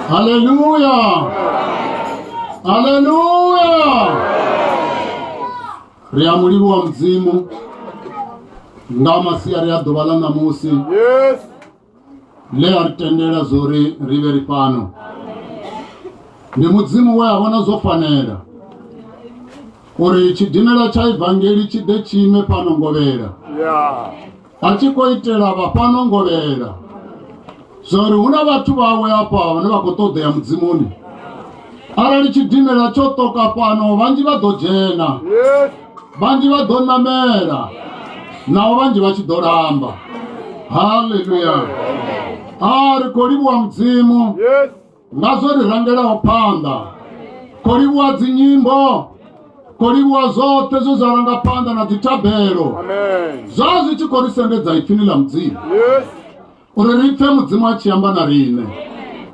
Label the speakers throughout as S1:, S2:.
S1: Hallelujah. Hallelujah. Riamulibu wa mzimu ngama siyari ya dobala na musi.
S2: Yes.
S1: Le aritendera zori riveri pano. Ni muzimu wa abona zofanera. Uri chidinera cha evangeli chide chime pano ngovera.
S2: Yeah.
S1: Achiko itera pano ngovera. Zori una watu bawe hapa wane kotode ya mzimuni. Arali chidinera chotoka pano vanji vadojena.
S2: Yes.
S1: Vanji vadonamera. Na vanji vachidoramba. Hallelujah. Ari koribu wa mzimu.
S2: Yes.
S1: Ngazori rangela wapanda. Koribu wa zinyimbo. Koribu wa zote zozaranga panda na ditabero.
S2: Amen.
S1: Zazi chikorisende za ifinila mzimu.
S2: Yes.
S1: Urirife mzimu achiamba na rine.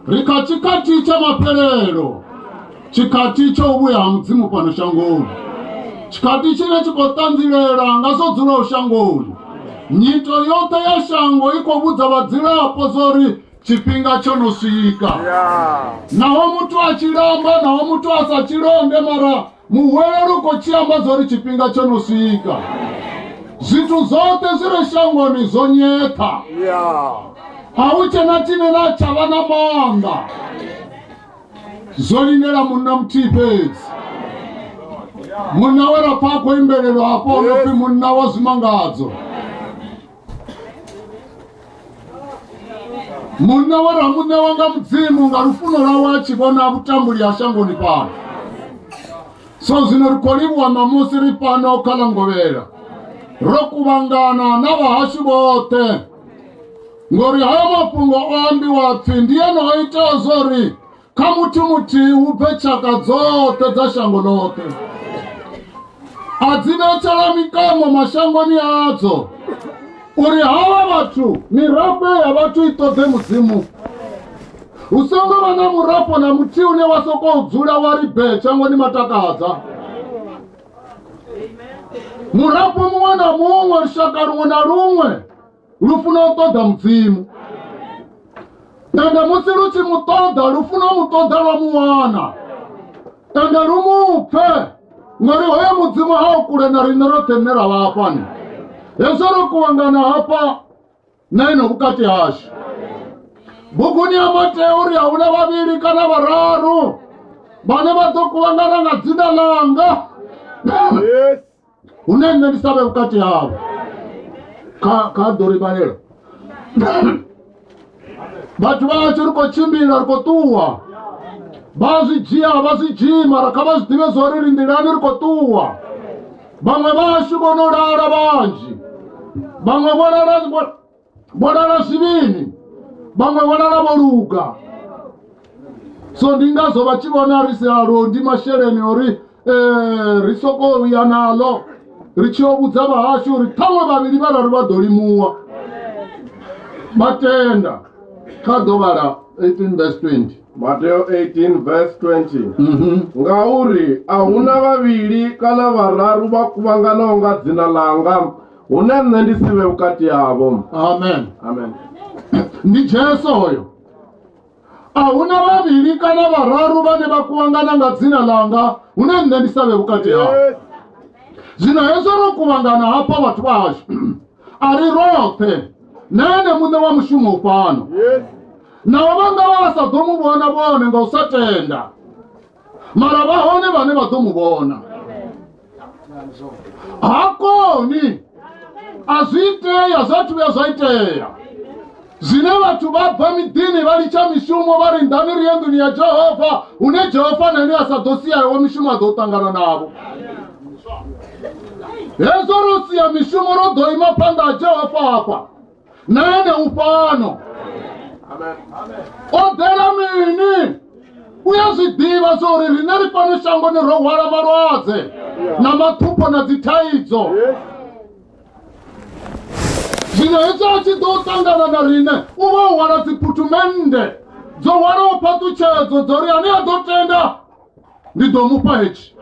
S1: Rikachikati cha mapelero. Chikati cha ubu ya mzimu pano shangoni. Chikati chine chikotanzilera ngaso zula ushangoni. Nyito yote ya shango iko buza wadzira pozori chipinga chonosika.
S2: Yeah.
S1: Naho mutu achiramba, naho mutu asachironde mara muweru kochiamba zori chipinga chonosika. Zitu zote zire shangoni zonyeta.
S2: Yeah.
S1: Hauche na chine na chavana manga. Zori nera muna mtipezi. Munawera pako imbelelo hapo nopi munawa zimangazo. Munawera munawanga mzimu ngarufuno rawa chibona butambuli ashangoni pano. So zinarukolibu wa mamusiri pano kalangovera. Rokubangana n'abahashi bote. Ngori haya mapungo oambi wapfindiye no ita zori. Kamutumuti upechaka zote za shangolote. Adzina chalamikamo mashangoni adzo. Uri hawa watu mirapo ya watu itoze muzimu. Usonga wana murapo na muti une wasoko udzula wari becha ngoni matakaza. Murapo mwana mumwe shakaru na rumwe rufuna utoda mzimu. Tanda musiruchi mutoda rufuna mutoda wa muwana. Tanda rumupe ngari hoya muzimu hao kule na rinero tenera wapani. Yesoro kuangana hapa naino bukati hashi. Buguni amateuri ya una babiri kana bararu. Bane bato kuangana nga zina langa.
S2: Yes.
S1: Unenge nisabe bukati hao. Ka dori banero. Batu bachuruko chimbira ruko tuwa. Bazi jima rakabazi time zori rindirani ruko tuwa. Bangwe bashi bonora banji. Bangwe bonara sibini. Bangwe bonara boruga. So ndingazo bachibona risaro ndi mashereni ori risoko yanalo. Richobuza bahashu ritamwe babiri bararuba dolimuwa. Matenda. Kadobara 18 verse 20.
S2: Mateo 18 verse 20. Ngauri ahuna vaviri kana vararu vakuvangana unga dzina langa unene ndisive ukati yavo.
S1: Amen.
S2: Amen.
S1: Ndi Jesu hoyo. Ahuna vaviri kana vararu vane vakuvangana nga dzina langa unene ndisive ukati yavo. Zina Yesu rokuvangana hapa watu vashi. Ari rote. Nene mune wa mushumo upano.
S2: Yes.
S1: Na wabanga wasa tomu bone nga usatenda. Mara bahone bane batomu bona. Hakoni aziteya zatu yazaiteya. Zine watu bapa midini balicha mishumo bari ndani riendu ni ya Jehova. Une Jehova nani asadosia ya mishumo adotangana nabo. Yesu rusi ya mishumo rodo ima panda Jehova hapa. Nene upano.
S2: Amen. Amen.
S1: Odera mini. Uyazidiva zori rineri pano shangoni rohwara marwaze. Na matupo na zitaizo. Zina hizo achidotangana na rine. Uwa wara ziputumende. Zo wara opatu chezo zori ane adotenda. Nidomu pa hechi.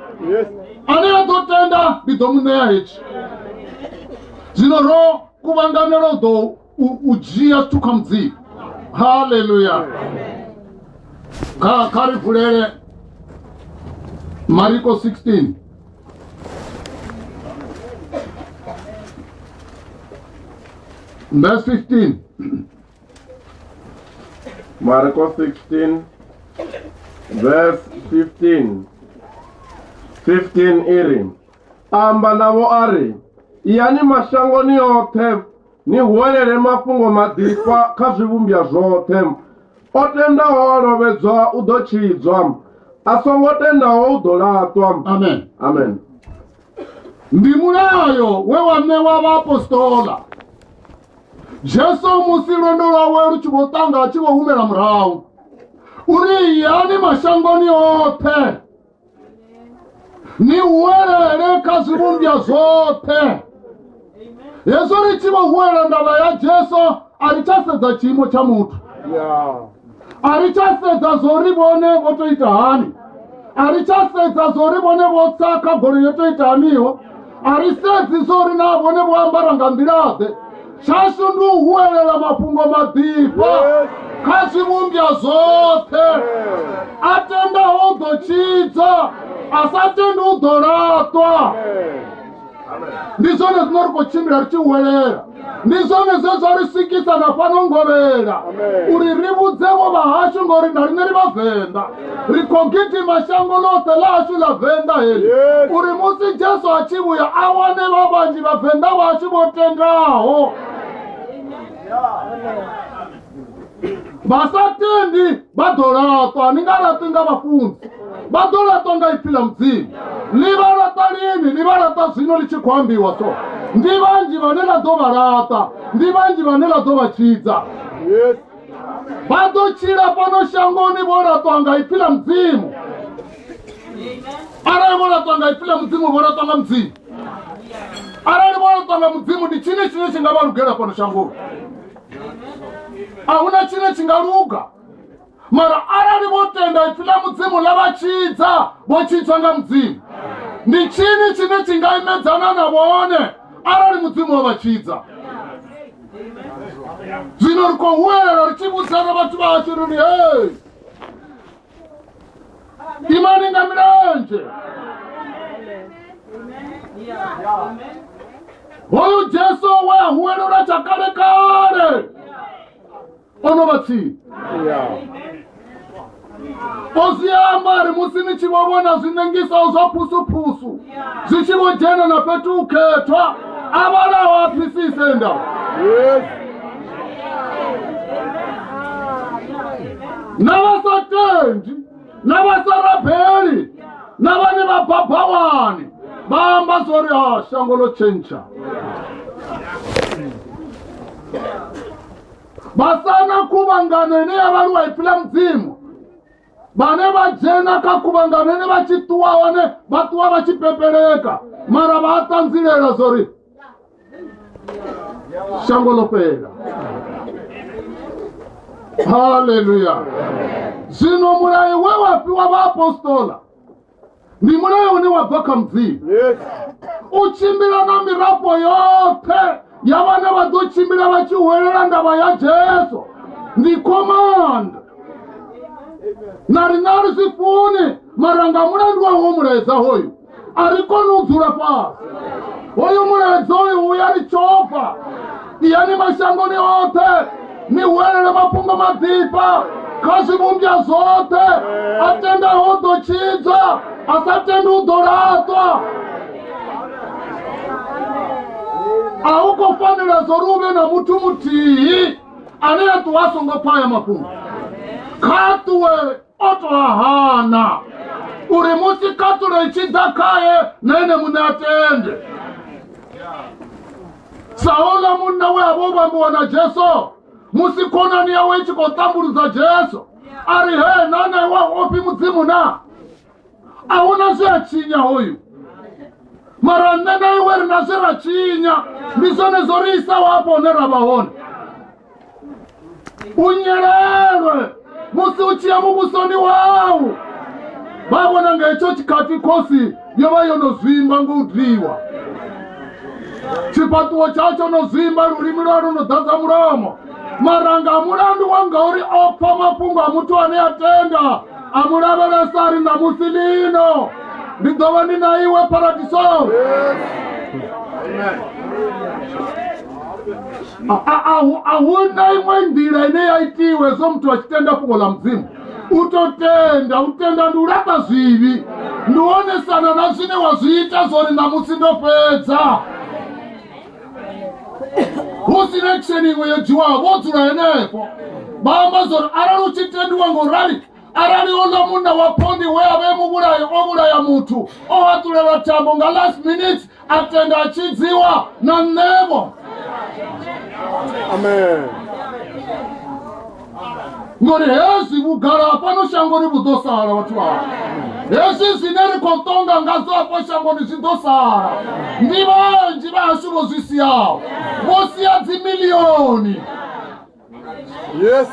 S1: Ane adotenda. Nidomu nea hechi. Zina ro kubangane ro do ujia tukamzi. Hallelujah. Karivulele Mariko 16. Verse 15.
S2: Marko 16 verse 15. 15 iri. Amba navo ari, yani mashango ni yote, ni huelele mafungo madifa kazivumbia zote. Otenda walovedzwa udochidzwa, asongotenda udolatwa.
S1: Amen.
S2: Amen.
S1: Ndimulayo wewame w'abapostola. Jesu musilondo lwawe luchibotanga chibohumela murawu. Uri yani mashangoni yote. Ni uwelele kazibumbia zote. Yesu lichibohuela ndaba ya Jesu alichaseza chimo cha mutu. Alichaseza zoribone voto itahani. Alichaseza zoribone votsaka gori yoto itahaniyo. Ariseti zori na bone bwambara ngambirade. Shashundu huelela mapungo madipa. Kazibumbia zote. Atenda hodo chiza. Asatenda udoratwa. Ndizone zinoriko chimbira richihuelela. Ndizone zezori sikisa na panongovera. Uri ribudzevo bahashu ngori narine ribavenda. Rikogiti mashango lote lashu la venda heli. Uri musi Jesu achibuya awane babanji bavenda bashu botengaho. Basatendi badoratwa ningalatinga bafunzi. Badoratwa ngaipila mzimu. Libarata lini, libarata zino lichikwambiwa so. Ndibanji banela dobarata, ndibanji banela dobachiza. Badochira pano shangoni boratwa ngaipila mzimu. Ara boratwa ngaipila mzimu boratwa nga mzimu. Ara boratwa nga mzimu di chine chingabalugera pano shangoni. Auna chine chingaluga. Mara ara libotenda ipila mzimu labachiza bochiza nga mzimu. Ni chine chingaimedzana na bone. Ara li mzimu wabachiza. Zino riko huela richibusana batu bachiruni hey. Imani nga miranje. Hoyu Jesu wea huela urachakale kare. Ono bati. Oziambari musini chibobona zinengisa uza pusu. Zichibojena na petu uketwa. Abala wapisi senda. Nabasatendi. Nabasarapeli. Nabani bapapawani. Bamba sori shangolo chencha. Basana kubanganene abaruwa ipila mzimu. Bane bajena kakubanganene bachituwa wane batuwa bachipepeleka. Mara batanzilela sori. Shangolo pela. Hallelujah. Zino mulaye wewapi wa apostola. Ni mulaye ni wabaka mzimu. Uchimbila na mirapo yote. Yabana baduchimbila bachihuelela ndaba ya Jesu. Ni command. Nari sifuni. Maranga mulandwa humuleza hoyu. Ariko nuzura pasi. Hoyu muleza hoyu uyari chopa. Yani mashangoni yote. Ni huelela mapunga madipa. Kazibumbia zote. Atenda hodo chiza. Asatenda udoratwa. Auko fanila zorube na mutu mutihi. Anea tuwasongo paya mapunga. Katuwe oto ahana. Urimusi katule ichiza kaye. Nene munatende. Saola munawe aboba mbuwana Jesu. Musikona ni yawe ichiko tamburu za Jesu. Ari he nane wa opi muzimu na. Auna zia chinya hoyu. Mara nene iweri na zira chinya. Misone zorisa wapo nera bahone. Unyelewe. Musi uchia mubusoni wau. Babo nange chochi katikosi. Yoba yono zwimba ngudriwa. Chipatuwa chacho no zwimba rurimiro no daza muramo. maranga mulandu wangauri opa mapunga mutu aneyatenda amulavele sari na musilino ndidova nina iwe paradiso. Ahuna imwe ndira ine yaitiwe so mtu achitenda fungo la mzimu utotenda utenda ndurata zvivi nduonesana na zvine wazviita zori namusindopedza usina action imwe yejiwa vodzura enepo bamba zori arali uchitendiwa ngorali arali ona munda wapondi weave muburayi obulaya mutu owatulelwa tambo nga last minute atenda achidziwa na nevo.
S2: Amen.
S1: Ngori hezi bugara pano shangoni budosara watu wa hezi zineri kontonga ngazo hapo shangoni zidosara njiba ashubo zisi yao mosi ya zimilioni.
S2: Yes.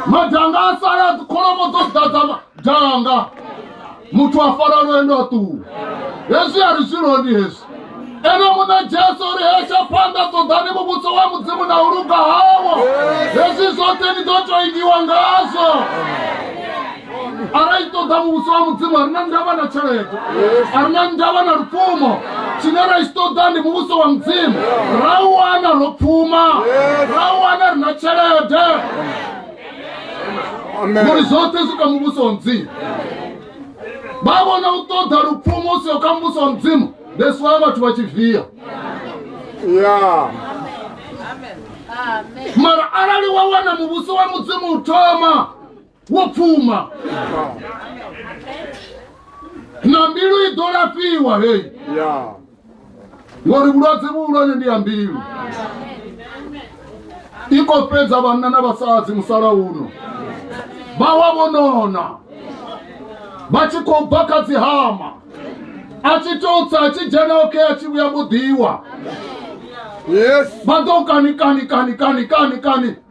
S1: Majanga asara kolomo dosdata janga mutu afara lwendo tu hezi ya risironi hezi ena muna Jesu rihesha panda tondani mubuso wa muzimu na uruga hawa. Hezi zote ni docho ingiwa ngazo. Arai tonda mubuso wa muzimu arina ndaba na chareto. Arina ndaba na rufumo. Chinera istodani mubuso wa muzimu. Rawana rupuma. Rawana rina charete. Muri zote zika mubuso wa muzimu. Babo na utoda rufumo sio kama mubuso wa muzimu. Deswava tuwachivia.
S2: Yeah.
S1: Mara arali wawana mubuso wa muzimu utoma wapuma. Na mbilu idola piwa hey.
S2: Yeah.
S1: Ngori bulatsi bulane ndi ambilu. Iko peza banana basazi musala uno. Bawabonona. Bachiko bakazi hama. Achitotsa achijana oke achibuya mudiwa.
S2: Yes.
S1: Bado kani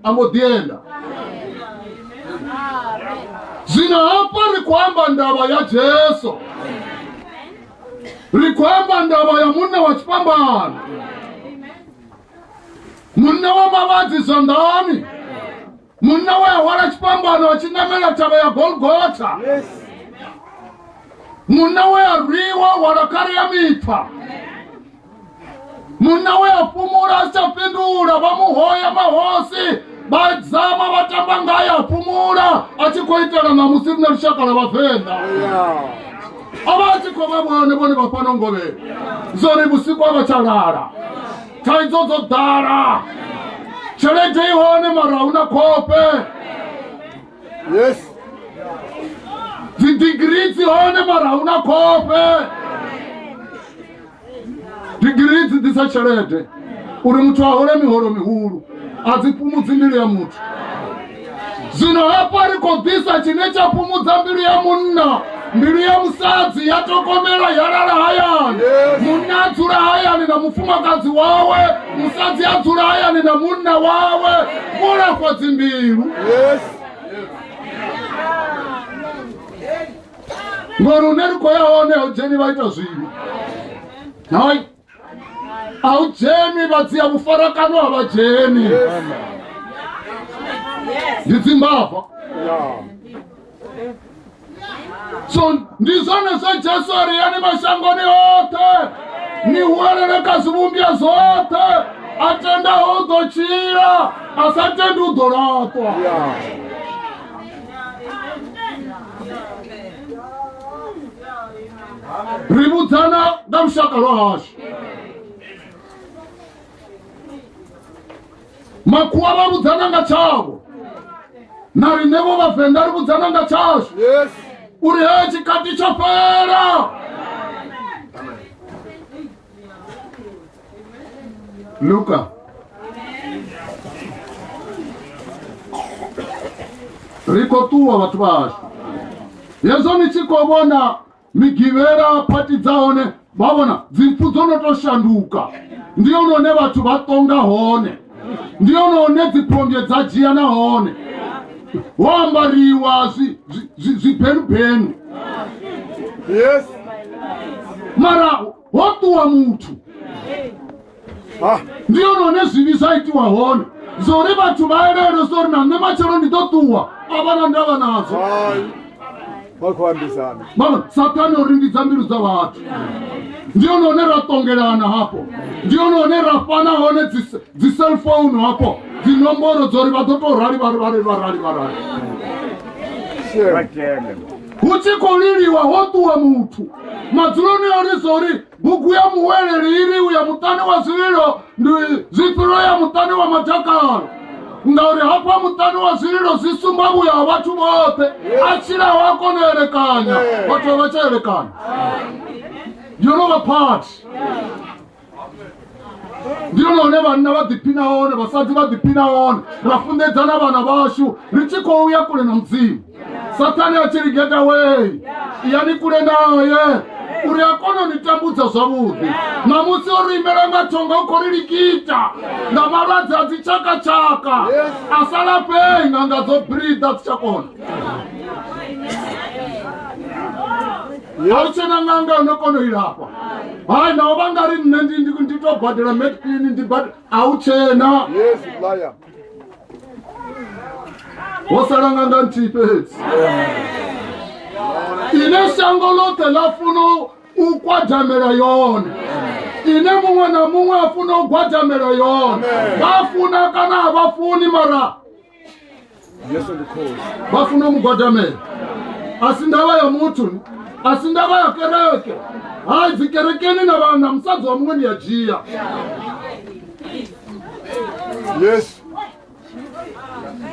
S1: amodienda. Zina hapa rikwamba ndaba ya Jesu. Rikwamba ndaba ya munna wa chipambano. Munna wa mavazi zandani. Munna wa wala chipambano wachinamela taba ya Golgotha.
S2: Yes.
S1: Munawe ariwa warakari ya mipa. Munawe apumura achapindura bamuhoya mahosi badzama batambangaya apumura achikoitana na musimu na rushakala bavenda. Abati koma bone bapanongove. Zori busiku abacharara. Taizozo dara. Chelete ihone marauna kope.
S2: Yes.
S1: Digrizi hone marauna kope. Digrizi disacharete. Uri mtu ahore mihoro mihuru. Azipumudzi mbili ya mutu. Zino hapa rikodisa chinecha pumudza mbili ya munna. Mbili ya musadzi yatokomera yarara hayani. Munna atsura hayani na mufumakazi wawe. Musadzi atsura hayani na munna wawe. Mura kwa zimbiru.
S2: Yes.
S1: Ngoro neriko yaone ujeni vaita zvivi. Hai. Aujeni vadziya mufarakano havajeni. Ndidzimbabva. So ndizone se Jesu ariyani mashangoni ote. Ni huerereka zivumbia zote. Atenda udochira. Asatenda udoratwa. Ribudzana ndarushaka rwahashi. Makuwa vabudzana ngachavo. Nari nevo vavenda ribudzana ngachasho.
S2: Yes.
S1: Uri chikati chapera. Luka. Rikotuwa vatu vasho. Yezo nichikobona migivera pati dzaone babona dzimpfu dzonotoshanduka. Ndiyo none vatu vatonga hone. Ndiyo none dzipombye dzajiya nahone. Wambariwa zvipenu.
S2: Yes.
S1: Mara watu wa mutu. ndiyo none zvivi zvaitiwa hone zori vatu vaerere sori nange machero nditotuwa avana ndava nazo satani oringidza mbiru dzavatu ndiyo none ratongerana hapo ndiyo none rafana hone dziselfone hapo dzinomboro dzori vatotorari varari uchikoliliwa hotuwa mutu madzuloni ori zori buku ya muwereri iri uya mutani wa zililo zipiro ya mutani wa matakalo ngauri hapa mutani wa zililo zisumbabu ya watu wote achira wako nerekanya watu wacherekanya you know the part ndiyo none vanna vadipina one vasati vadipina one rafundedzana vana vashu richikouya kule na mdzimu satani achiri get away yani kule naye uri akono nitambudza zvavudi namusi orimera ngatonga ukorilikita ngamarwadzi adzichaka-chaka asalapenga nganga dzobhridha dzichakona auchena nganga unokonoirapa hai navo vangari nne nditobhadhira mediclin ndibhadhira auchena wosala nganga ntipedzi ine shango lote lafuna ukwadhamela yona ine mumwe na mumwe afuna ukwadhamela yona vafuna kana havafuni mara vafuna umugwadhamela asi ndava ya mutu asi ndava ya kereke hai dzikerekeni na vana musadzi wa mumwe ndiyajiya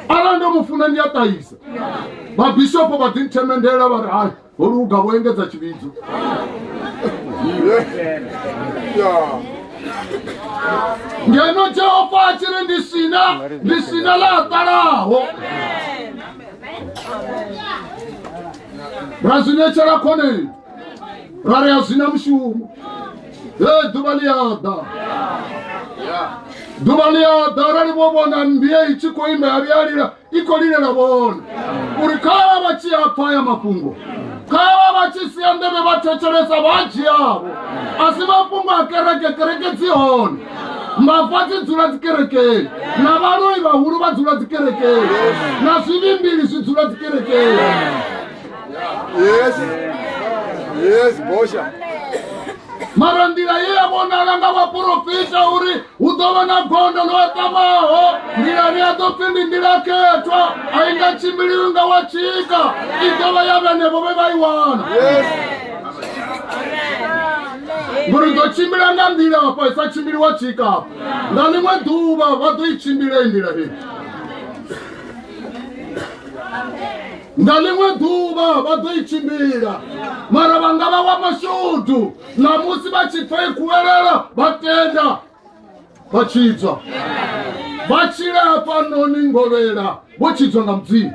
S1: ala ndo mufuna ndiyatayisa mabhishopu vadinthemendela vari hai uri ugavoengedza chividzo ngeno jehovha achiri ndisina laatalaho razvinechera konei rari hazvina mushumo dhuva liyada dhuva liyada rari vovona mbiye ichikoimba yavyalira ikolirera vona uri kava vachiyapfaya mafungo kava vachisiya ndeve vatecheresa vaji yavo asi mafungo akereke dzihone mbavha dzidzula dzikerekeni navaroi vahuru vadzula dzikerekeni nazvivimbiri zvidzula dzikerekeni mara ndira yeyavonana nga vaprofita uri udova na gondo loatamaho ndirani atopindi ndiraketwa aingachimbiriwi nga wachika idova yavenevo vevaiwana nguri dochimbira nga ndira apa isachimbiri wachika apa ngalimwe dhuva vadoichimbirei ndira hii ngalimwe dhuva vadoichimbira mara vangava wa mashudu namusi vachipfai kuwerera vatenda vachidzwa vachirepa noni ngovera vochidzwa nga mudzimu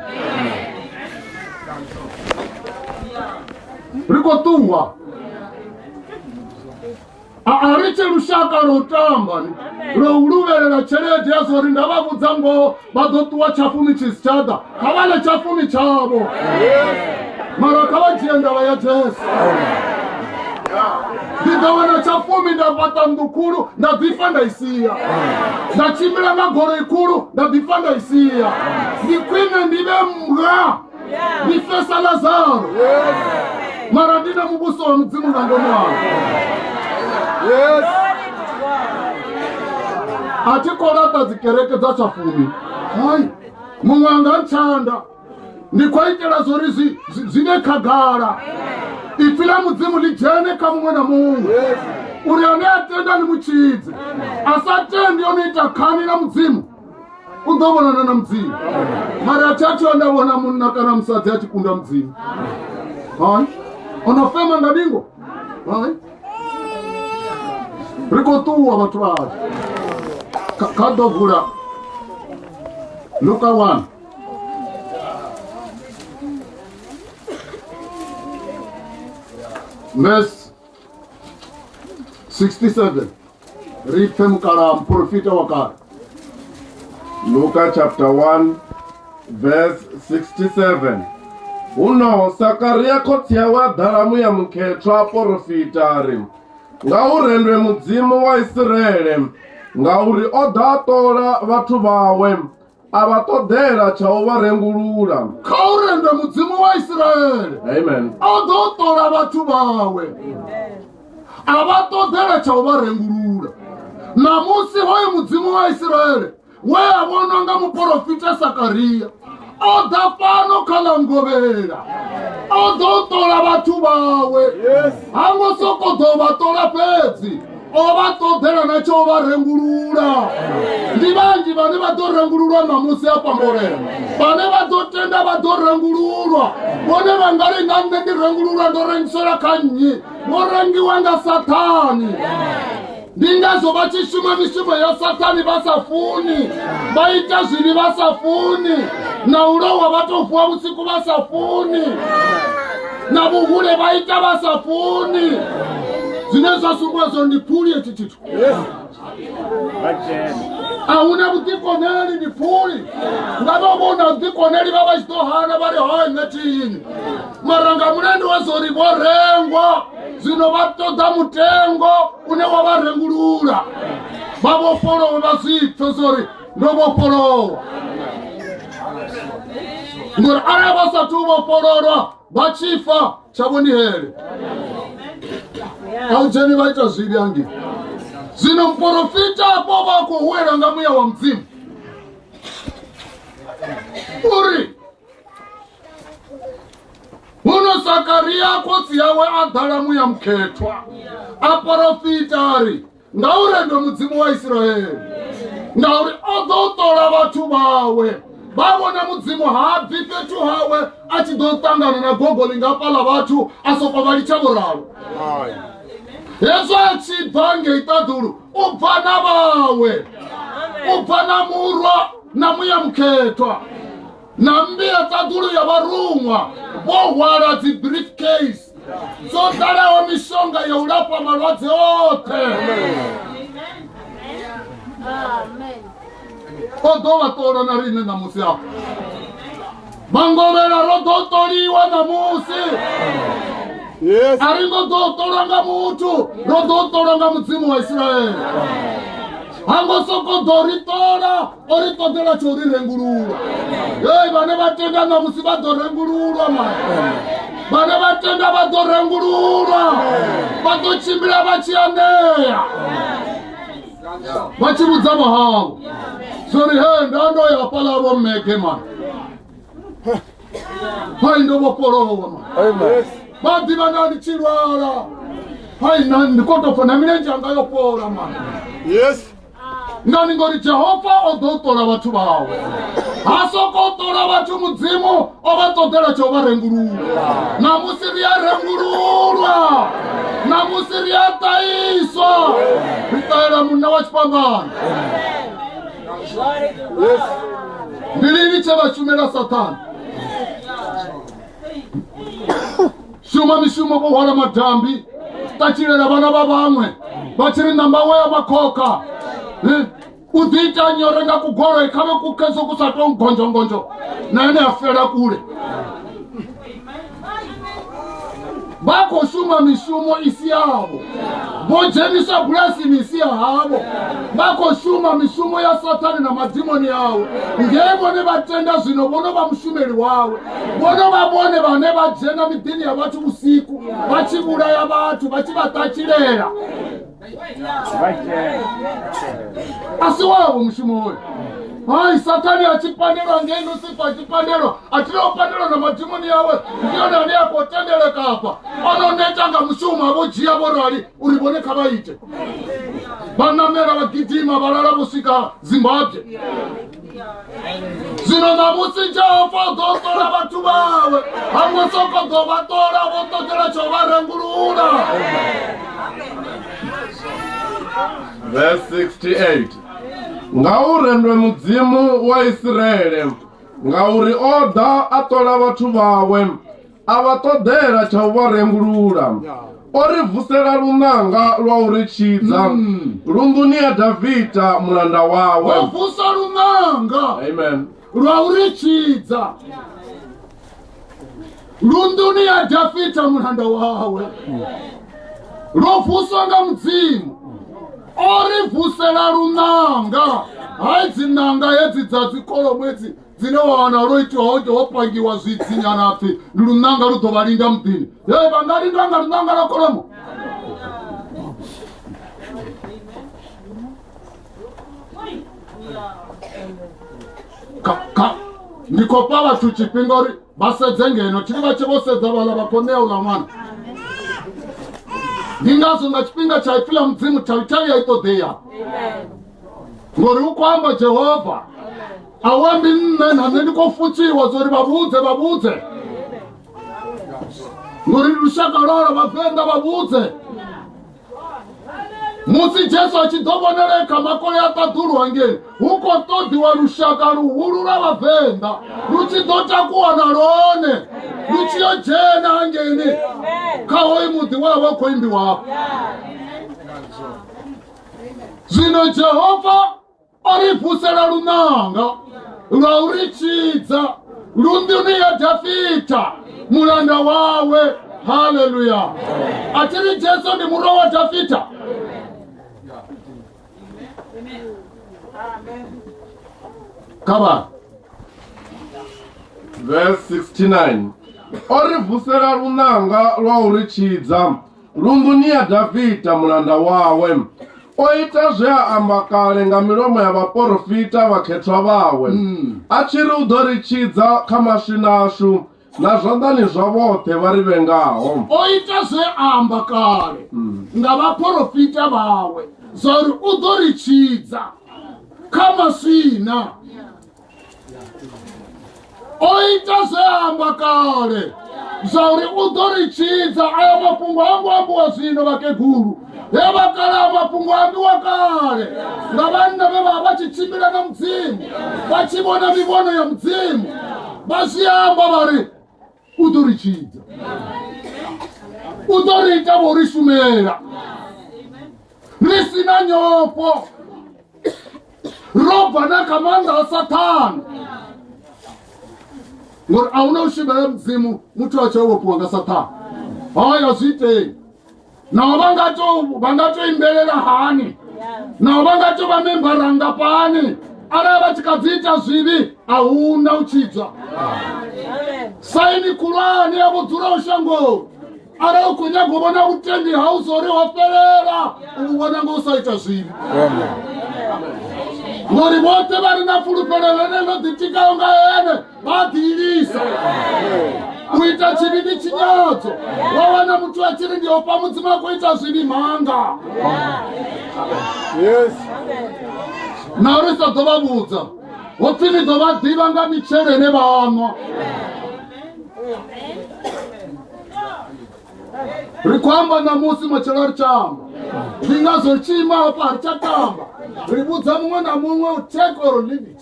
S1: rikotuhwa ariche rushaka rotamba rouluverera chereti yazori ndavavudza ngo vadotuwa chafumi chisichada kavale chafumi chavo mara kavachienda vaya jesu ndikawana chafumi ndapata mdukulu ndabvifa ndaisiya ndachimbira magoro ikulu ndabvifa ndaisiya ndikwine ndive mbwa ndifesa lazaro mara ndine mubuso wa mudzimu ndandomwana atikorata dzikereke dzachafumi hai mumwe anganchanda ndikwaitera zori zvine kagara ifila mudzimu lijene kamumwe na mumwe uri ane atenda ni muchidzi asatendi onoita kani na mudzimu undovonana na mudzimu mari achacho andavona munhu kana musadzi achikunda mudzimu hai unofema ngadingo hai rikotuwa vatu vacho kadovhura Luka 1 verse 67 ripemukala mprofita wakale
S2: Luka chapter 1 verse 67 uno Sakaria kotia wa dharamu ya mketwa profitari ngaurendwe mudzimu wa Israeli ngauri o ḓa ṱola vhathu vawe a vha ṱoḓela tsha u vha rengulula.
S1: Kha u renda mudzimu wa Israele.
S2: Amen.
S1: O ḓo ṱola vhathu vawe a vha ṱoḓela tsha u vha rengulula. Namusi hoyo mudzimu wa Israele we a vhonwa nga muprofita Sakariya o ḓa fhano kha ḽa Ngovhela o ḓo ṱola vhathu vawe. Ha ngo soko ḓo vha ṱola fhedzi, o vha ṱoḓela na tsho vha rengulula. Ndi vhanzhi vhane vha ḓo rengululwa namusi a Pambolela, vhane vha ḓo tenda vha ḓo rengululwa. Vhone vha nga ri nga nṋe ndi rengululwa ndo rengisela kha nnyi, vho rengiwa nga Sathani. Ndi ngazwo vha tshi shuma mishumo ya Sathani vha sa funi, vha ita zwivhi vha sa funi, na u lowa vha tou vuwa vhusiku vha sa funi, na vhuhule vha ita vha sa funi. Zwine zwa sumbedza zwo ndi phuli hetshi tshithu. A huna vhuḓikoneli, ndi phuli. Nga vha vhona vhuḓikoneli vha vha tshi ḓo hana vha ri hoi nṋe thini, mara nga mulandu wa zwo ri vho rengwa zwino vha ṱoḓa mutengo une wa vha rengulula. Vha vhofholowe vha zwi pfe zwo ri ndo vhofholowa, ngori arali vha sathu vhofhololwa vha tshi fa tshavho ndi hele. A u dzheni vha ita zwivhi hangei. Zwino muprofita apo vha khou wela nga muya wa mudzimu uri huno Sakariya khotsi yawe a ḓala muya mukhethwa a profita ri ngauri ndo mudzimu wa Israele, ngauri o ḓo ṱola vhathu vawe vha vhona mudzimu ha bvi fhethu hawe a tshi ḓo ṱangana na gogoli nga fhaḽa vhathu a soko vha litsha vhuraru. Hezwo a tshi bva ngei ṱaḓulu u bva na vhawe, u bva na murwa na muya mukhethwa na mbia ṱaḓulu ya vharuṅwa vho hwala dzi briefcase dzo ḓalaho mishonga ya u lafha malwadze oṱhe. O ḓo vha ṱola na riṋe namusi afho. Mangovhela ro ḓo ṱoliwa namusi. A ri ngo ḓo ṱolwa nga muthu, ro ḓo ṱolwa nga mudzimu wa Israele. Ha ngo soko ḓo ri ṱola o ri ṱoḓela tsho ri rengulula. Hei vhane vha tenda namusi vha ḓo rengululwa mani. Vhane vha tenda vha ḓo rengululwa, vha ḓo tshimbila vha tshi anea, vha tshi vhudza vhahavho zwori he nda ndo ya fhaḽa vho mmege mani. Hai ndo vhofholowa mani. Vha ḓivha nda ndi tshi lwala, hai ndi khou tou pfha na milenzhe anga yo fhola mani. Ngani ngori Jehova o ḓo ṱola vhathu vawe, ha soko ṱola vhathu mudzimu o vha ṱoḓela tsho vha rengulula. Namusi ri a rengululwa, namusi ri a ṱahiswa, ri ṱahela munna wa tshifhambano. Ndi lini tshe vha shumela Sathani? Shuma mishumo vho hwala madambi, ṱatshilela vhana vha vhaṅwe, vha tshi ri namba we ya makhokha. U ḓi ita nyore nga kugoloi kha vhe ku kheso ku sa tou ngonjongonjo na ene a fela kule. Vha khou shuma mishumo i si yavho, vho dzhenisa bulasini i si ya havho, vha khou shuma mishumo ya Sathani na madimoni awe. Ngei vhone vha tenda zwino vhono vha mushumeli wawe, vhono vha vhone vhane vha dzhena miḓini ya vhathu vhusiku vha tshi vhulaya vhathu vha tshi vha ṱatshilela. A si wavho mushumo hoyo. Hai Sathani a tshi pandelwa ngei Lucifer a tshi pandelwa, a tea u pandelwa na madimoni yawe. Ndi yone ane a khou tendeleka afha, ono neta nga mushumo vho dzhia vho rali uri vhone kha vha ite. Vha namela vha gidima vha lala vho swika Zimbabwe. Zwino namusi Jehova o ḓo ṱola vhathu vawe, ha ngo soko ḓo vha ṱola vho ṱoḓela tsho vha rengulula.
S2: Verse 68. Ngauri ndwe mudzimu wa Israele, ngauri o ḓa a ṱola vhathu vawe a vha ṱoḓela tsha u vha rengulula. O ri vusela lunanga lwa u ri tshidza lunduni ya Davida mulanda wawe.
S1: O vusa lunanga,
S2: Amen,
S1: lwa u ri tshidza lunduni ya Davida mulanda wawe. Lo vuswa nga mudzimu ori vusela runanga hai dzinanga hedzi dzadzikolo mwedzi dzine wana roitiwa kuti wopangiwa zvidzinyana apfi runanga rutovalinga mudhini ye vangalinganga runanga rakolomo ndikopa vathu chipinga uri vasedze ngeno tiri vachivosedza vala vakoneula mwana ndingazonga chipinga chaifila mudzimu chaichai yaitodeya ngori ukwamba Jehovha awambi nne ndikofuchiwa zori vabudze ngori rushaka rora vavenda vabudze musi Jesu achidovonereka makore atadhurwa ngeni uko todiwa rushaka ruhuru ravavenda ruchidotakuwa narone ruchiyojena ngeni kahoi mudhi wavo koimbi wavo zvino Jehovha aribvusera runanga rwaurichidza runduni yaDhavhidha muranda wawe. Haleluya. Atiri Jesu ndi muro wa Dhavhidha. Kaba
S2: verse 69 oribvusera runanga rwaurichidza runduni yaDhavhidha muranda wawe oita zveaamba kale nga milomo ya vaprofita vakhetwa vawe achiri udorichidza kamasvina ashu na zvanḓani zvavothe vari vengaho
S1: oita zveaamba kale nga vaprofita vawe zvauri udorichidza kamasvina oita zveaamba kale zvauri udorichidza aya mapungo angu ambuwa zvino vakeguru evakala mapungo ambiwa kale nga vanna veva vachichimbira na mudzimu vachivona mivono ya mudzimu vachiyamba vari udorichidza udoriita vorishumera risina nyopo robva nakamanda asatani ngori auna ushumera mudzimu muti wachowopuwa nga satani haya zviitei navo vangatoimberera hani navo vangatovamembaranga pani ara vachikadziita zvivi hauna uchidzwa saini kulani yavodzura ushango ara ukunyagovona utendi hauzori waperera uvona ngousaita zvivi ngori vote vari nafuluperere nenodhitikaunga ene vadhirisa kuita chividi chinyadzo wawana muti wachiri ndiopa mudzima kuita zvivi mhanga naurisa dzovavudza wopfini dzovadhiva nga michere nevanwa rikwamba namusi machero richamba ringazochima apa richatamba ribudza mumwe namumwe take or leave it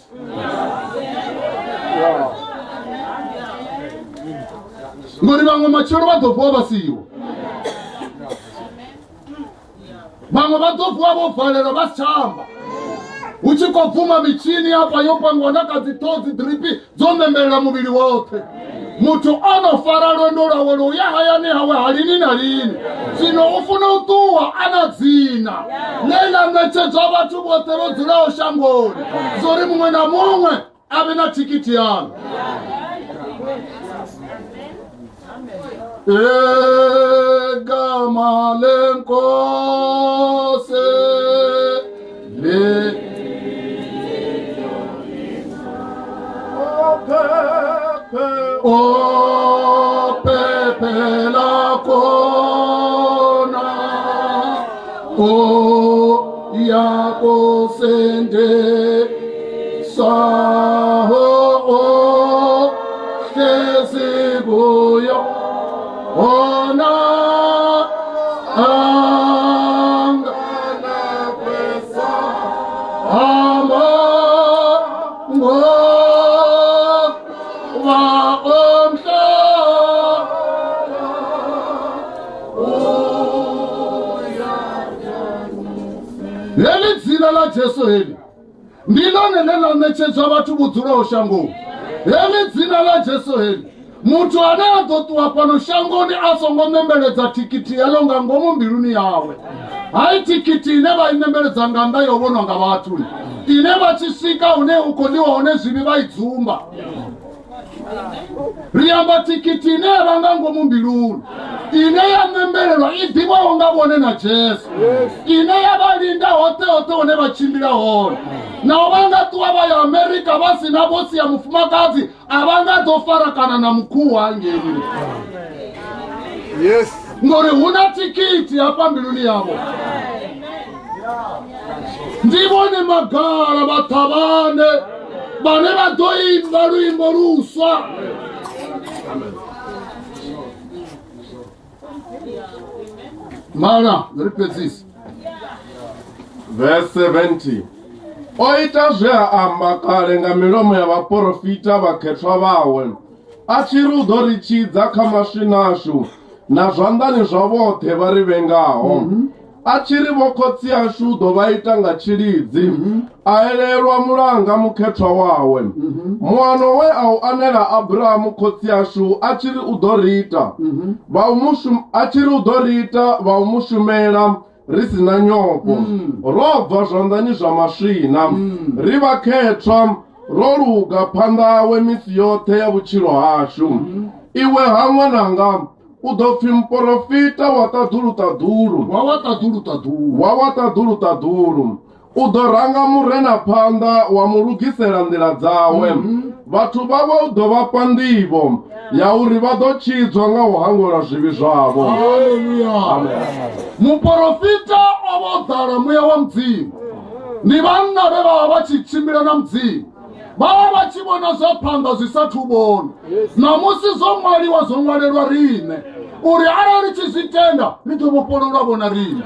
S1: ngori vamwe machero vadobvuwa vasiyiwa vamwe vadobvuwa vovharera vasichamba uchikobvuma michini apa yopangwa nakadzitodzi dhiripi dzomemberera muviri wothe mutu anofara rwendo rwawe rouyahaya nehawe halini nalini zvino ufuna utuwa anadzina leila mnechedzwa vatu vothe vodzirawo shangoni zori mumwe namumwe ave na tikiti yano egama lenkose le o pepe la kona o yako sende saho o kezibuyo ona anga na pesa ama leli dzina la Jesu heli ndilo nenenonechedzwa vatu vudzura ushango leli dzina la Jesu heli mutu ane adotuwa pano shangoni asongomembeledza tikiti yalonga ngomu mbiluni yawe haiti kiti ineba inembele zanganda yobono nga watu ineba chisika une ukoniwa une zibiba izumba riamba tikiti ineba ngango mumbilulu ine ya nembelelwa idiwa wangabone na Jesu ine ya balinda hote one bachimbila hone na wanga tuwaba ya Amerika basi na bosi ya mfumakazi abanga dofarakana na mkuu wangeni
S2: Yes.
S1: ngori huna tikiti hapa mbiluni yabo ndibone magara batabane bane badoimba ruimbo ruswa Mana, repeat this.
S2: Verse 70. Oita zve ambakale nga milomo ya vaprofita vakhetwa vawe achiri udorichidza kamasvinashu na zvandani zvavothe vari vengaho achiri vokotsi yashu udovaita nga chilidzi aelelwa mulanga mukhetwa wawe muano we auanela Abrahamu kotsi yashu achiri udorita vaumushumela risina nyoko robva zvandani zvamasvina rivakhetwa roluga pandawe misi yothe ya vuchilo hashu iwe hamwananga udopfi mprofita wawatadulu udoranga murena panda wamulugisela ndila dzawe vathu vavo udovapa ndivo ya uri vadochidzwa nga uhangola zvivi zvavo.
S1: Muprofita ovodhala muya wa mdzimu ni vanna veva vachichimbila na mdzimu vava vachivona zvapanda zvisatubona namusi zomwaliwa zomwalelwa rine uri arali chizitenda ritovopololwa vona rine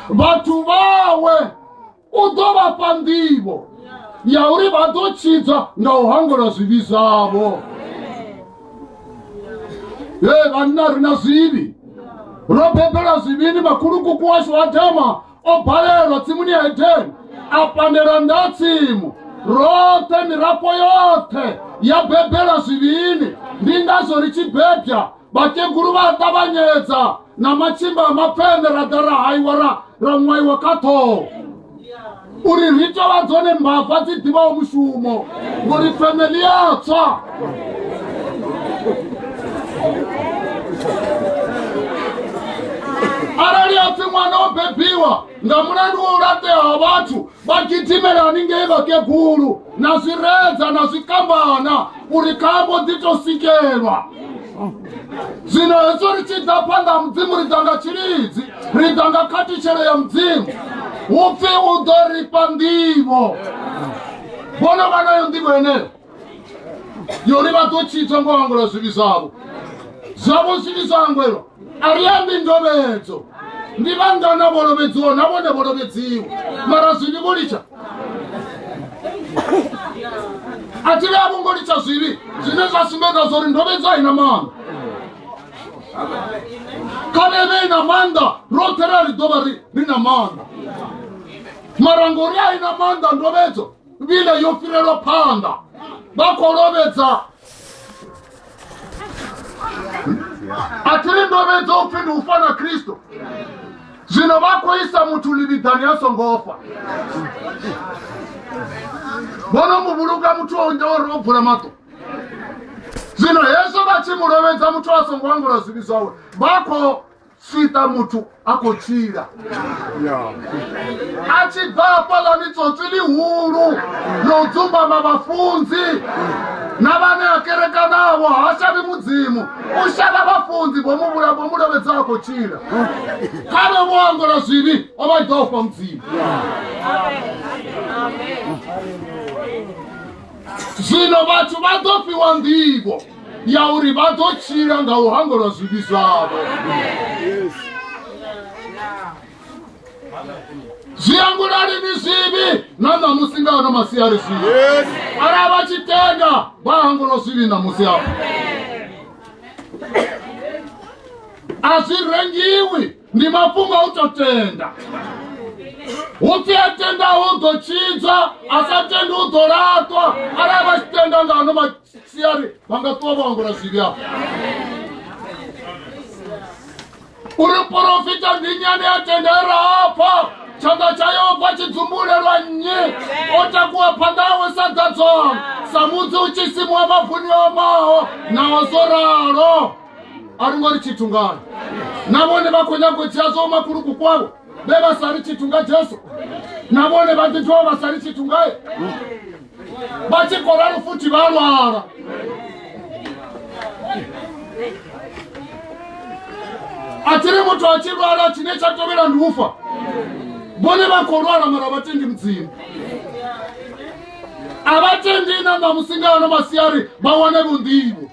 S1: vathu vawe udovapa ndivo ya uri vadochidzwa nga uhangola zvivi zvavo. Vanna rina zivi ropepela zivini makulukuku washu atema opalelwa tsimuni ya Edeni apandela ndatsimu rote mirapo yote yabebela zivini ndingazo richibebya bakeguru vatabanyedza na machimba amapende radara haiwara ramwaiwa kato uri rito vadzone mbavha dzidiva omushumo ngori family yatswa arali apfi mwana obebiwa nga mulandu woulateha vathu vakitimela ninge vakegulu na zviredza na zvikambana uri kambo dzitosikelwa zvino heso richidza panda mudzimu ridanga chilidzi ridanga katichere ya mudzimu upfi udoripa ndivo bona vanayo ndivo eneyo yori vatochidzwa ngohangola zvivi zvavo zvavo zvivi zvangwelo ariyambi ndovedzo ndivangana volovedziwo navone volovedziwo mara zvivi volicha atiri avongolicha zvivi zvine zvasimbedza zori ndovedzo haina manda kaneve ina manda rotera ridova rina manda mara ngori haina manda ndovedzo vile yofirelwa panda vakolovedza atiri ndovedzo upfindi ufana Kristo zvino vakoisa mutulilidhani yasongofa vono muvuluka mutu onjaorobvura mato zvino hezvo vachimurovedza mutu asongoangura zvivi zvawe vako svita mutu akochira achibva apala nitsotsi lihuru nodzumbama vafunzi navane akereka navo hashavi mudzimu ushava vafunzi vomurovedza akochira kare voangura zvivi avaidzaofa mudzimu zvino vathu vadopiwa ndivo yauri vadochira nga uhangorwa zvivi zvavo zviyangulari ni zvivi nanamusingano masiyari zvivi ara vachitenga vahangorwa zvivi namusi avo azvirengiwi ndi mafungo utotenda upfi atenda udochidzwa asatenda udoratwa ara vachitenga ngano masiyari vangatuva vahangorwa zvivi avo uri profita ndinyani atendera hapa changa chayo kwa chidzumbule lwa nyi otakuwa pandawe sadzadzo samudzi uchisimu wa mavuni omao na wazoralo aringori chitungani navone vakonya kuchiazo makuruku kwavo bevasari chitunga Jesu navone vatitwa vasari chitungaye vachikora rufuti valwara atiri mutu achirwara chine chatovera ndufa bone vakorwara mara vatendi mudzimu avatendi nanga musingano masiyari vawane vundivo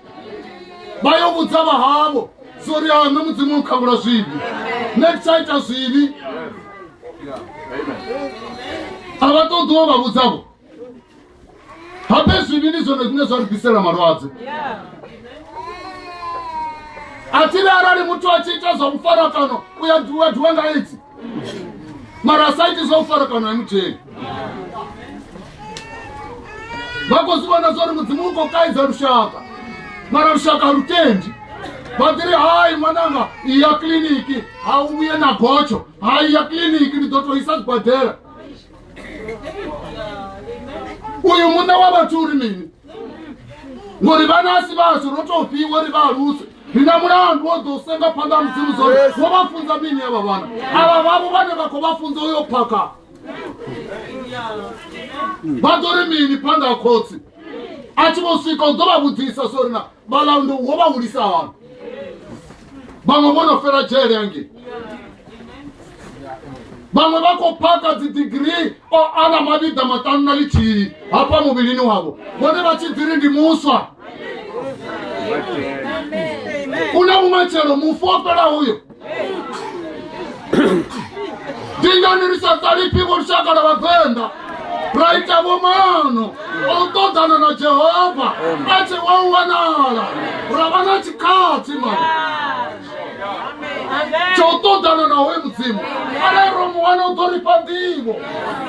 S1: vayovudza vahavo sori ame mudzimu ukangura zvivi nekuchaita zvivi avatodziwo vavudzavo habe zvivi ndizvone zvine zvaribvisera marwadzi atiri arari mutu achiita zvamufarakano uyadhiwa ngaidzi mara asaiti zvamufarakano emuteni vakozivana zvari mudzimu ukokaidza rushaka mara rushaka rutendi vatiri hai mwananga iya kliniki hauye nagocho hai ya kliniki ndidotoisa zvibhadhera uyu muna wavaturi mini ngori vanasi vazo rotopiwe ri varuse hina mulandu wozosenga panda mudzimu zone wovafunza mini ava vana ava vavo vane vakovafunza uyo paka vatori mini panda kotsi achivosvika uzovavudzisa sorina valaundo wovaulisa vanhu vamwe vonofera jeri yange vamwe vakopaka dzidigiri ana mavidha matanu na lichii hapa muvilini wavo vone vachidziri ndimuswa kuna mumachero mufu opera uyo dinganirisa salipivo rushaka la VENDA raita vomano autodzana na Jehova ache wauwanala ravana chikati mani chotodzana nawe mudzimu alero muwana utoripa ndivo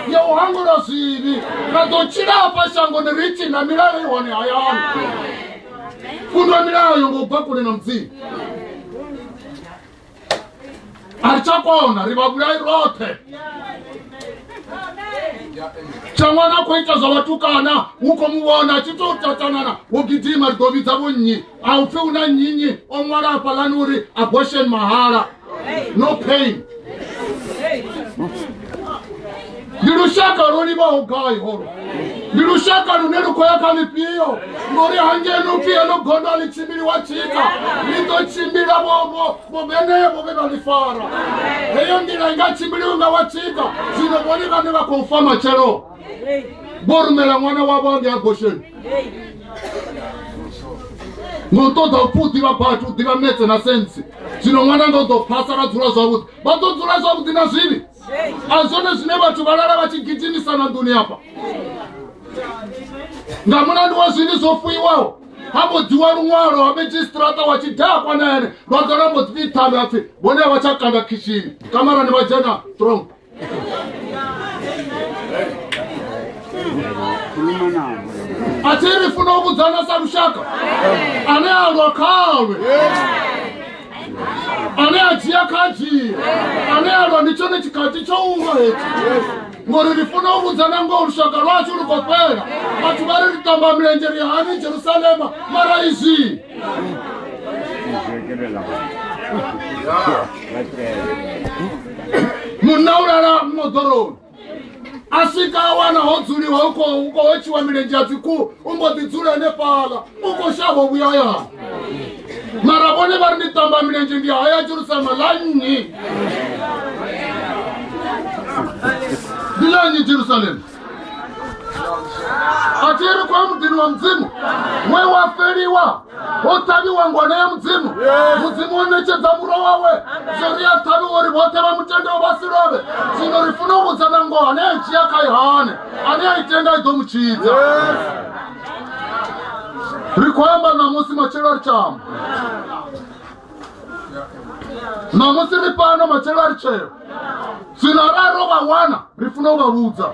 S1: yeuhangura zvivi radochirapa shango nerichi na milayo iwane hayani kundwa milayo ngobva kune na mudzimu arichakona rivabulai rote chamwana kuita zvavatukana uko muvona achitotatanana wogidhima ridovidza vonyi aufi una nyinyi omwara apalanuri abortion mahara no pain ndirushaka roriva ogai horo ndirushaka rune rukoyakalipiyo ngori hangenupiye nogondo alichimbiri wachika ritochimbira vovenevo vevalifara heyo ndira ingachimbiri unga wachika zvinovoni vane vakonfama chero borumela mwana wavo ange agosheni ngotodza kupfudziva batu udziva metse na sensi zvino mwana ndozopasa radzura zvavudi vatodzura zvavudi na zvivi azvone zvine vatu varara vachigijimisana nduni apa ngamunandi wazvini zofuyiwawo hambodhiwa rumwaro wamejistrata wachidhakwa naene vakarambodivitame apfi vone vachakanda kishini kamarani vajena strong atiri funa ubudzana sarushaka ane alwa kalwe ane ajiya kajiya ane alwa ndicho nechikati chounga heti ngori rifuna ubudzana ngorushaka rwacho rukopera vatu vari ritamba milenje rihani Jerusalema mara izvi munaurara mudhoroni asvika awana hodzuliwa uko wechiwa milenje atiku umbodzidzura nepala uko shavo vuyaya mara vone vari nditamba milenje ndihaya Jerusalema lanyi ndilanyi Jerusalema atiri kwa mudini wa mdzimu wewaferiwa otaviwa ngwana ya mdzimu mudzimu onechedza muro wawe zori yatavi wori vote vamutende wavasirove zvino rifuna ubudzana ngo ane achiya kaihane ane aitenga idomuchidza rikoyamba namusi machero ari chama namusi ripano machero ari chero zvino rarova wana rifuna uvavudza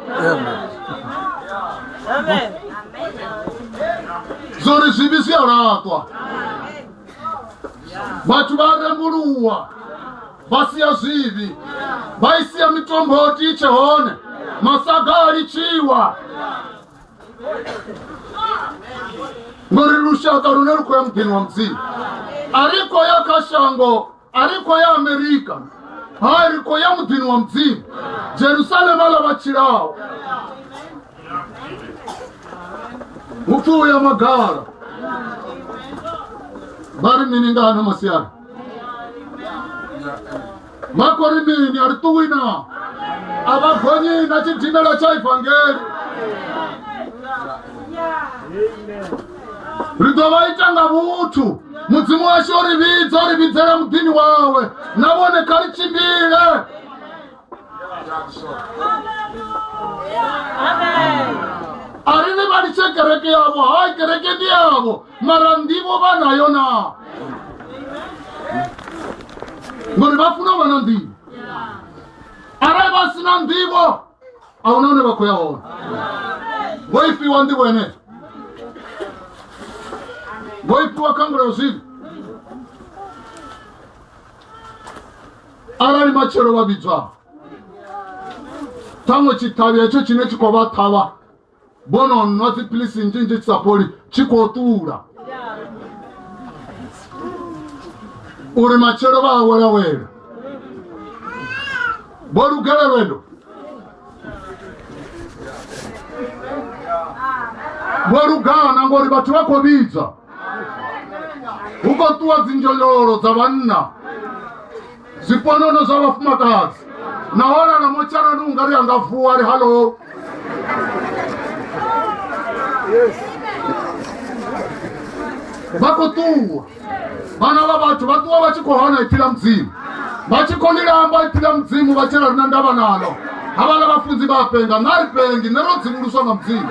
S1: zori zvivi zviyaratwa vatu varemburuwa basi ya zivi baisi ya mitomboti ichehone masagari chiwa ngorirusha karuneruko ya mgeni wa mzini ariko ya kashango ariko ya Amerika ariko ya mgeni wa mzini Jerusalem ala bachirao ufu ya magara bari miningana masiara makori mini arituwina abagonyi na chitinela cha ivangeli ridovaitanga butu mudzimu washo ribidzera mudini wawe nabone kari chimbile. Arini baliche kereke yabo hai kereke ndiyabo mara ndivo banayo na ngori bafuna bana ndivo arai basina ndivo aunone bakoyaona boifi wandi wene boifi wakangura usiri arari machero babijwa tango chitabi echo chine chikobataba bono noti please njinji tsapoli chikotura uri machero ba wera boru gararwendo boru gana ngori batu bako biza uko tuwa zinjoloro za banna ziponono za wafumakazi naona na mochana nungari angafuwa ari halo. Yes. Bako tuwa bana babatu batuwa bachikohana itila mzimu bachikonilamba itila mzimu bachela runandaba nalo abana bafunzi bapenga nari pengi nero zimuluswa nga mzimu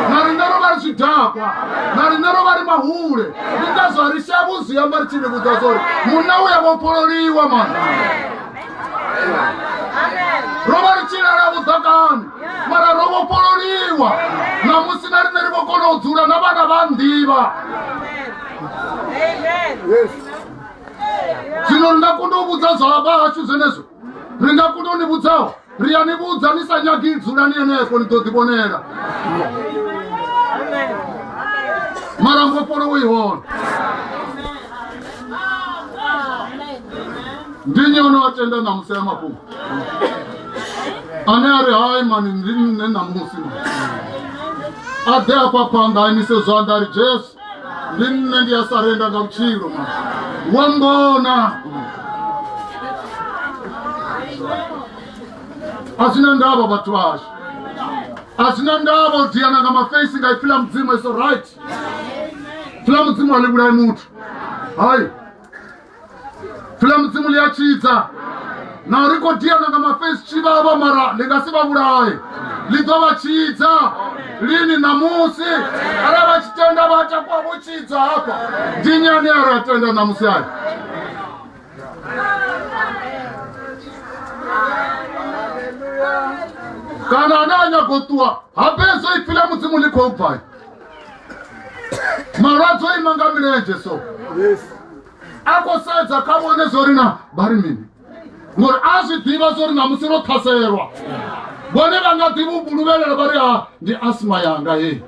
S1: nari nero bari chidakwa nari nero bari mahure nindazo arishabuzi yambari chine kutazori munawe yabopololiwa man robari china rabuzakani mara robopololiwa na musinari neri bokono uzura nabana bandiba. Yes. Sino ndakundo buza zaba achuzeneso ringakundo ni buzao riani buza nisanyagizura nieneko nitotibonera mara ngopolo wihona ndinyono atenda na musema ku anere hai mani ndinne na musima ade apapanga imise zandari Jesu ndinne ndiya sarenda nga mchiro man wambona asina ndabo batwash asina ndabo diana nga mafacing nga ifila mzimu is alright fila mzimu alibulai mutu hai fila mzimu liachiza na riko diana nga maface chibaba mara ligasiba bulai lidoba chiza lini na musi araba chitenda bacha kwa buchiza hapa dinyani aratenda na musi hai kana nanya kutua hapezo ifila mzimu liko upai marazo imangamileje so. Yes. Ako saza kabone zorina bari mini ngor azi diva zorina musiro taserwa bone banga divu bulubele bari di asma yanga he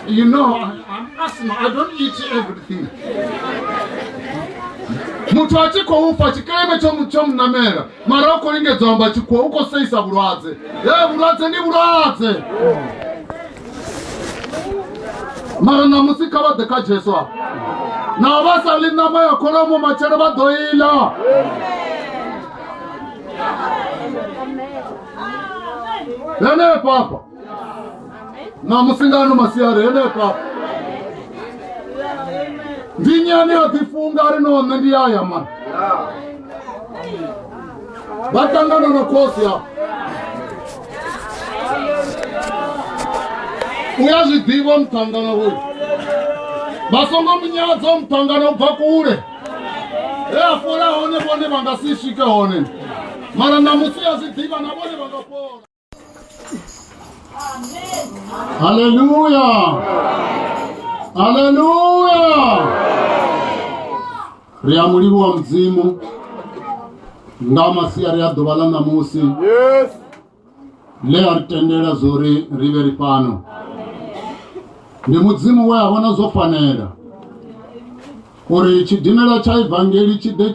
S1: you know I'm asthma I don't eat everything mutu achiko ufa chikeme chomu namera maroko linge zamba chiko uko seisa bulwaze bulwaze ni bulwaze mara na musika badeka Jesu na basali nama ya koromo machera badoila ene papa na musingano masiare ene papa ndinyani atifunga ari none ndiyaya man batangana na kosi ya uyazidiwa mtangana huyu basonga mnyazo mtangana upakure afura hone bone bangasishike hone mara na musia zidiva na bone bangapona. Haleluya haleluya riamuliwa mzimu nga masiari ya ḓuvha ḽa ṋamusi
S2: Yes.
S1: ḽe a ri tendela zori ri vhe ri fhano. Ndi mudzimu we a vhona zwo fanela uri tshidimela tsha evangeli tshi ḓe